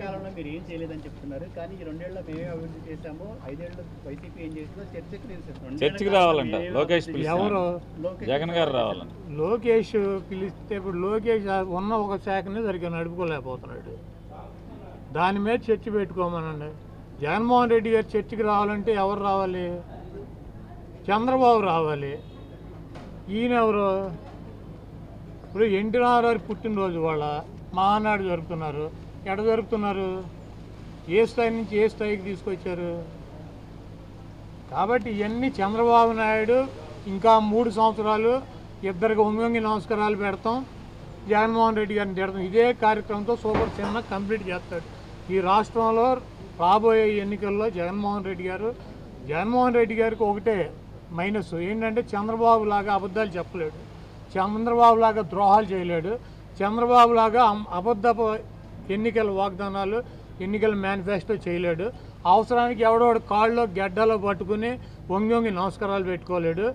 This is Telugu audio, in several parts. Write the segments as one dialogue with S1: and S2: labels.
S1: కాలంలో మీరు ఏం చేయలేదని చెప్తున్నారు, కానీ ఈ 2 ఏళ్ళలో మేమే అభివృద్ధి చేశాము, 5 ఏళ్ళు వైసీపీ ఏం చేసిందో
S2: చర్చకి రావాలంట లోకేష్
S3: ఎవరు
S2: జగన్ గారు రావాలంట.
S3: లోకేష్ పిలిస్తే ఇప్పుడు లోకేష్ ఉన్న ఒక శాఖని సరిగ్గా నడుపుకోలేకపోతున్నాడు. దాని మీద చర్చ పెట్టుకోమనండి. జగన్మోహన్ రెడ్డి గారు చర్చకి రావాలంటే ఎవరు రావాలి? చంద్రబాబు రావాలి. ఈయన ఎవరు? ఇప్పుడు ఎన్టీ రామారావు పుట్టినరోజు వాళ్ళ మహానాడు జరుపుతున్నారు. ఎక్కడ జరుపుతున్నారు? ఏ స్థాయి నుంచి ఏ స్థాయికి తీసుకొచ్చారు? కాబట్టి ఇవన్నీ చంద్రబాబు నాయుడు ఇంకా 3 సంవత్సరాలు ఇద్దరికి వంగి నమస్కారాలు పెడతాం, జగన్మోహన్ రెడ్డి గారిని తిడతాం. ఇదే కార్యక్రమంతో సూపర్ సినిమా కంప్లీట్ చేస్తాడు. ఈ రాష్ట్రంలో రాబోయే ఎన్నికల్లో జగన్మోహన్ రెడ్డి గారికి ఒకటే మైనస్ ఏంటంటే చంద్రబాబు లాగా అబద్ధాలు చెప్పలేడు, చంద్రబాబు లాగా ద్రోహాలు చేయలేడు, చంద్రబాబు లాగా అబద్ధపు ఎన్నికల వాగ్దానాలు ఎన్నికల మేనిఫెస్టో చేయలేడు. అవసరానికి ఎవడోడు కాళ్ళలో గడ్డలో పట్టుకుని వంగి నమస్కారాలు పెట్టుకోలేడు.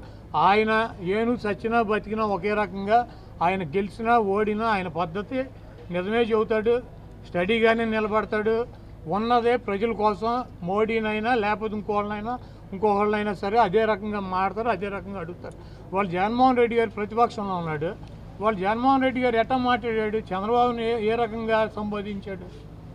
S3: ఆయన ఏను చచ్చినా బతికినా ఒకే రకంగా, ఆయన గెలిచినా ఓడినా ఆయన పద్ధతి నిజమే చెబుతాడు, స్టడీగానే నిలబడతాడు. ఉన్నదే ప్రజల కోసం, మోడీనైనా లేకపోతే ఇంకోళ్ళైనా సరే అదే రకంగా మాడతారు, అదే రకంగా అడుగుతారు. వాళ్ళు జగన్మోహన్ రెడ్డి గారు ప్రతిపక్షంలో ఉన్నాడు, వాళ్ళు జగన్మోహన్ రెడ్డి గారు ఎట్లా మాట్లాడాడు, చంద్రబాబుని ఏ రకంగా సంబోధించాడు?